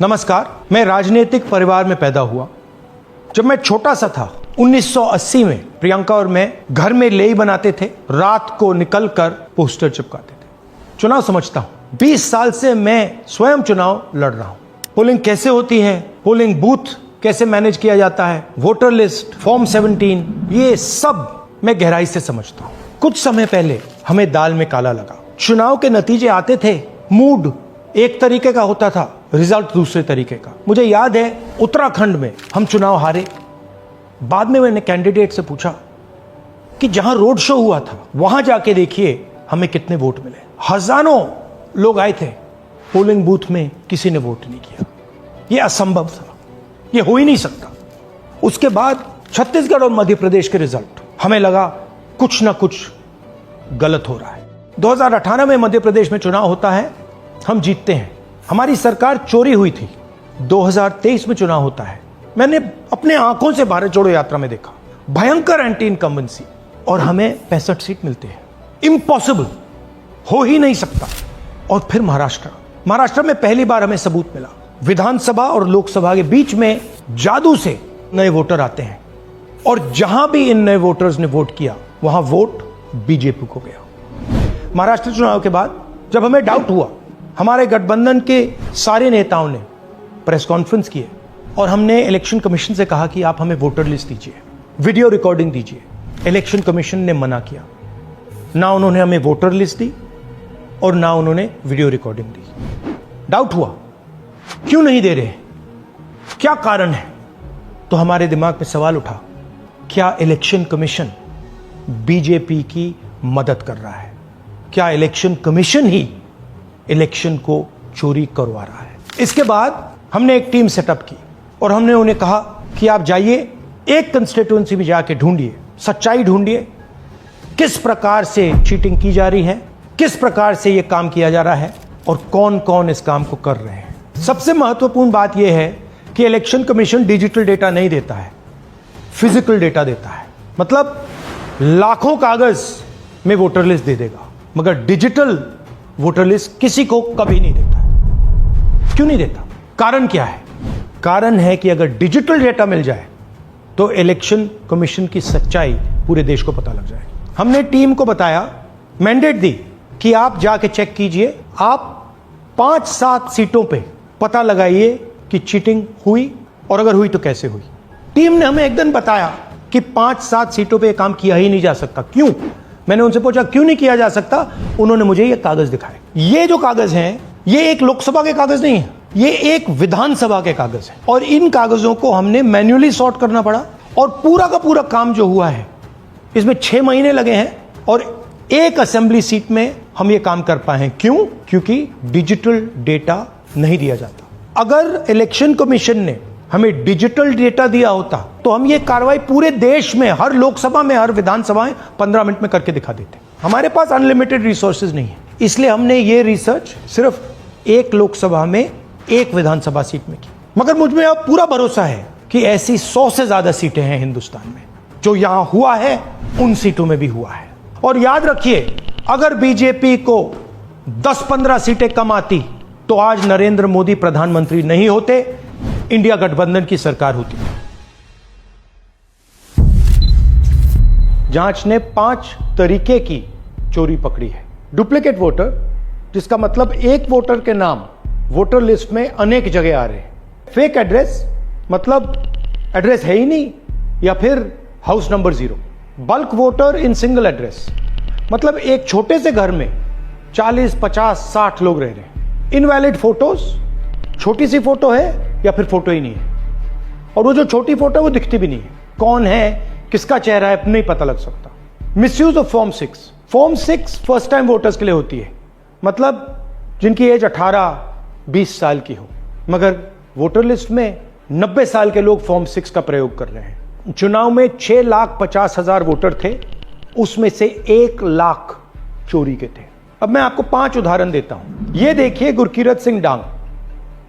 नमस्कार। मैं राजनीतिक परिवार में पैदा हुआ। जब मैं छोटा सा था 1980 में प्रियंका और मैं घर में लेई बनाते थे, रात को निकलकर पोस्टर चिपकाते थे। चुनाव समझता हूं, 20 साल से मैं स्वयं चुनाव लड़ रहा हूं। पोलिंग कैसे होती है, पोलिंग बूथ कैसे मैनेज किया जाता है, वोटर लिस्ट, फॉर्म 17, ये सब मैं गहराई से समझता हूं। कुछ समय पहले हमें दाल में काला लगा। चुनाव के नतीजे आते थे, मूड एक तरीके का होता था, रिजल्ट दूसरे तरीके का। मुझे याद है उत्तराखंड में हम चुनाव हारे। बाद में मैंने कैंडिडेट से पूछा कि जहां रोड शो हुआ था वहां जाके देखिए हमें कितने वोट मिले। हजारों लोग आए थे, पोलिंग बूथ में किसी ने वोट नहीं किया। यह असंभव था, यह हो ही नहीं सकता। उसके बाद छत्तीसगढ़ और मध्य प्रदेश के रिजल्ट, हमें लगा कुछ ना कुछ गलत हो रहा है। 2018 में मध्य प्रदेश में चुनाव होता है, हम जीतते हैं। हमारी सरकार चोरी हुई थी। 2023 में चुनाव होता है, मैंने अपने आंखों से भारत जोड़ो यात्रा में देखा, भयंकर एंटी इनकम्बेंसी, और हमें 65 सीट मिलते हैं। इम्पॉसिबल, हो ही नहीं सकता। और फिर महाराष्ट्र में पहली बार हमें सबूत मिला। विधानसभा और लोकसभा के बीच में जादू से नए वोटर आते हैं, और जहां भी इन नए वोटर्स ने वोट किया वहां वोट बीजेपी को गया। महाराष्ट्र चुनाव के बाद जब हमें डाउट हुआ, हमारे गठबंधन के सारे नेताओं ने प्रेस कॉन्फ्रेंस किए और हमने इलेक्शन कमीशन से कहा कि आप हमें वोटर लिस्ट दीजिए, वीडियो रिकॉर्डिंग दीजिए। इलेक्शन कमीशन ने मना किया। ना उन्होंने हमें वोटर लिस्ट दी और ना उन्होंने वीडियो रिकॉर्डिंग दी। डाउट हुआ, क्यों नहीं दे रहे, क्या कारण है? तो हमारे दिमाग में सवाल उठा, क्या इलेक्शन कमीशन बीजेपी की मदद कर रहा है? क्या इलेक्शन कमीशन ही इलेक्शन को चोरी करवा रहा है? इसके बाद हमने एक टीम सेटअप की और हमने उन्हें कहा कि आप जाइए, एक कंस्टिट्यूएंसी में जाके ढूंढिए, सच्चाई ढूंढिए, किस प्रकार से चीटिंग की जा रही है, किस प्रकार से यह काम किया जा रहा है और कौन कौन इस काम को कर रहे हैं। सबसे महत्वपूर्ण बात यह है कि इलेक्शन कमीशन डिजिटल डेटा नहीं देता है, फिजिकल डेटा देता है। मतलब लाखों कागज में वोटर लिस्ट दे देगा, मगर डिजिटल वोटर लिस्ट किसी को कभी नहीं देता है। क्यों नहीं देता? कारण क्या है? कारण है कि अगर डिजिटल डेटा मिल जाए तो इलेक्शन कमीशन की सच्चाई पूरे देश को पता लग जाए। हमने टीम को बताया, मैंडेट दी कि आप जाके चेक कीजिए, आप 5-7 सीटों पे पता लगाइए कि चीटिंग हुई, और अगर हुई तो कैसे हुई। टीम ने हमें एक दिन बताया कि 5-7 सीटों पे काम किया ही नहीं जा सकता। क्यों? मैंने उनसे पूछा क्यों नहीं किया जा सकता। उन्होंने मुझे ये कागज दिखाए। ये जो कागज हैं, ये एक लोकसभा के कागज नहीं है, ये एक विधानसभा के कागज है, और इन कागजों को हमने मैन्युअली सॉर्ट करना पड़ा। और पूरा का पूरा काम जो हुआ है, इसमें 6 महीने लगे हैं, और एक असेंबली सीट में हम ये काम कर पाए हैं। क्यों? क्योंकि डिजिटल डेटा नहीं दिया जाता। अगर इलेक्शन कमीशन ने हमें डिजिटल डेटा दिया होता तो हम ये कार्रवाई पूरे देश में, हर लोकसभा में, हर विधानसभा में 15 मिनट में करके दिखा देते। हमारे पास अनलिमिटेड रिसोर्सेज नहीं है, इसलिए हमने ये रिसर्च सिर्फ एक लोकसभा में, एक विधानसभा सीट में की। मगर मुझ में अब पूरा भरोसा है कि ऐसी 100 से ज्यादा सीटें हैं हिंदुस्तान में। जो यहां हुआ है उन सीटों में भी हुआ है। और याद रखिए, अगर बीजेपी को 10-15 सीटें कम आती तो आज नरेंद्र मोदी प्रधानमंत्री नहीं होते, इंडिया गठबंधन की सरकार होती। जांच ने 5 तरीके की चोरी पकड़ी है। डुप्लीकेट वोटर, जिसका मतलब एक वोटर के नाम वोटर लिस्ट में अनेक जगह आ रहे हैं। फेक एड्रेस, मतलब एड्रेस है ही नहीं, या फिर house number 0। Bulk voter in single address, मतलब एक छोटे से घर में 40, 50, 60 लोग रह रहे हैं। इनवैलिड फोटोज, छोटी सी फोटो है या फिर फोटो ही नहीं है, और वो जो छोटी फोटो है वो दिखती भी नहीं है। कौन है, किसका चेहरा है, नहीं पता लग सकता। Misuse of form 6। Form 6 first time voters के लिए होती है, मतलब जिनकी एज 18-20 साल की हो, मगर वोटर लिस्ट में 90 साल के लोग फॉर्म 6 का प्रयोग कर रहे हैं। चुनाव में 6,50,000 वोटर थे, उसमें से 1 लाख चोरी के थे। अब मैं आपको 5 उदाहरण देता हूं। यह देखिए, गुरकीरत सिंह डांग,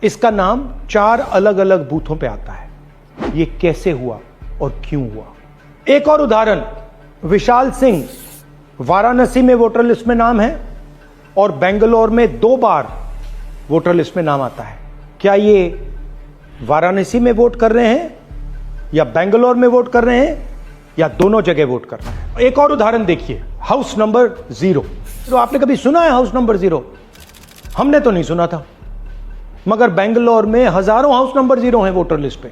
इसका नाम 4 अलग अलग बूथों पे आता है। यह कैसे हुआ और क्यों हुआ? एक और उदाहरण, विशाल सिंह, वाराणसी में वोटर लिस्ट में नाम है और बेंगलोर में 2 बार वोटर लिस्ट में नाम आता है। क्या ये वाराणसी में वोट कर रहे हैं या बेंगलोर में वोट कर रहे हैं या दोनों जगह वोट कर रहे हैं? एक और उदाहरण देखिए, हाउस नंबर 0। तो आपने कभी सुना है हाउस नंबर 0? हमने तो नहीं सुना था, मगर बेंगलोर में हजारों हाउस नंबर 0 हैं वोटर लिस्ट पे।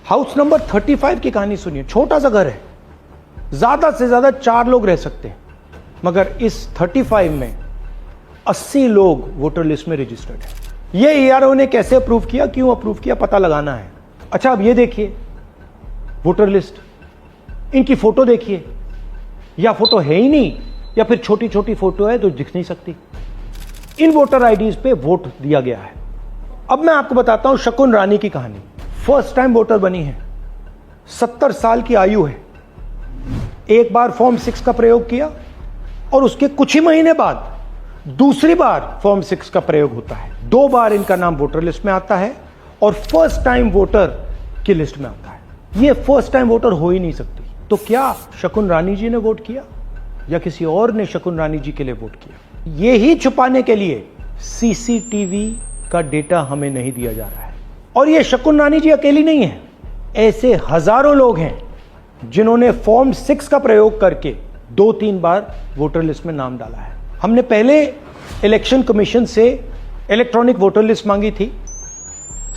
हाउस नंबर 35 की कहानी सुनिए। छोटा सा घर है, ज्यादा से ज्यादा 4 लोग रह सकते हैं, मगर इस 35 में 80 लोग वोटर लिस्ट में रजिस्टर्ड है। ये ईआरओ ने कैसे अप्रूव किया, क्यों अप्रूव किया, पता लगाना है। अच्छा, अब ये देखिए वोटर लिस्ट, इनकी फोटो देखिए, या फोटो है ही नहीं या फिर छोटी छोटी फोटो है तो दिख नहीं सकती। इन वोटर आईडीज पे वोट दिया गया है। अब मैं आपको बताता हूं शकुन रानी की कहानी। फर्स्ट टाइम वोटर बनी है, 70 साल की आयु है। एक बार फॉर्म 6 का प्रयोग किया और उसके कुछ ही महीने बाद दूसरी बार फॉर्म 6 का प्रयोग होता है। 2 बार इनका नाम वोटर लिस्ट में आता है और फर्स्ट टाइम वोटर की लिस्ट में आता है। ये फर्स्ट टाइम वोटर हो ही नहीं सकती। तो क्या शकुन रानी जी ने वोट किया या किसी और ने शकुन रानी जी के लिए वोट किया? ये ही छुपाने के लिए सीसीटीवी का डेटा हमें नहीं दिया जा रहा है। और ये शकुन रानी जी अकेली नहीं है, ऐसे हजारों लोग हैं जिन्होंने फॉर्म 6 का प्रयोग करके 2-3 बार वोटर लिस्ट में नाम डाला है। हमने पहले इलेक्शन कमीशन से इलेक्ट्रॉनिक वोटर लिस्ट मांगी थी,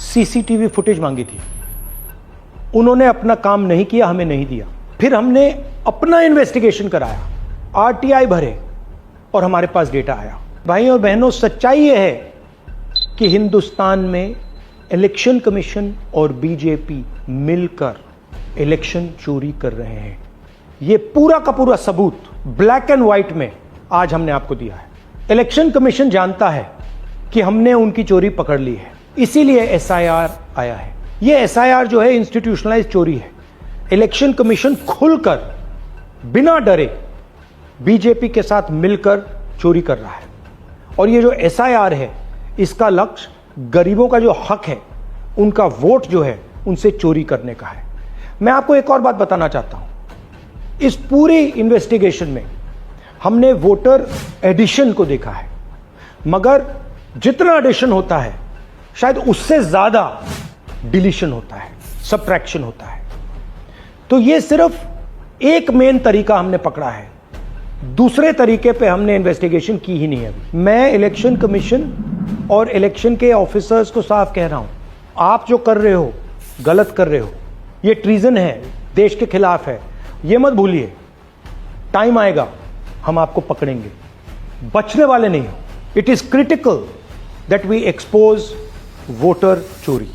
सीसीटीवी फुटेज मांगी थी। उन्होंने अपना काम नहीं किया, हमें नहीं दिया। फिर हमने अपना इन्वेस्टिगेशन कराया, आरटीआई भरे और हमारे पास डेटा आया। भाई और बहनों, सच्चाई यह है कि हिंदुस्तान में इलेक्शन कमीशन और बीजेपी मिलकर इलेक्शन चोरी कर रहे हैं। यह पूरा का पूरा सबूत ब्लैक एंड व्हाइट में आज हमने आपको दिया है। इलेक्शन कमीशन जानता है कि हमने उनकी चोरी पकड़ ली है, इसीलिए एसआईआर आया है। यह एसआईआर जो है इंस्टीट्यूशनलाइज चोरी है। इलेक्शन कमीशन खुलकर बिना डरे बीजेपी के साथ मिलकर चोरी कर रहा है। और ये जो एसआईआर है, इसका लक्ष्य गरीबों का जो हक है, उनका वोट जो है, उनसे चोरी करने का है। मैं आपको एक और बात बताना चाहता हूं। इस पूरी इन्वेस्टिगेशन में हमने वोटर एडिशन को देखा है, मगर जितना एडिशन होता है शायद उससे ज्यादा डिलीशन होता है, सब्ट्रैक्शन होता है। तो ये सिर्फ एक मेन तरीका हमने पकड़ा है, दूसरे तरीके पे हमने इन्वेस्टिगेशन की ही नहीं है। मैं इलेक्शन कमीशन और इलेक्शन के ऑफिसर्स को साफ कह रहा हूं, आप जो कर रहे हो गलत कर रहे हो, ये ट्रीजन है, देश के खिलाफ है। ये मत भूलिए, टाइम आएगा हम आपको पकड़ेंगे, बचने वाले नहीं हो। It is critical that we expose voter चोरी।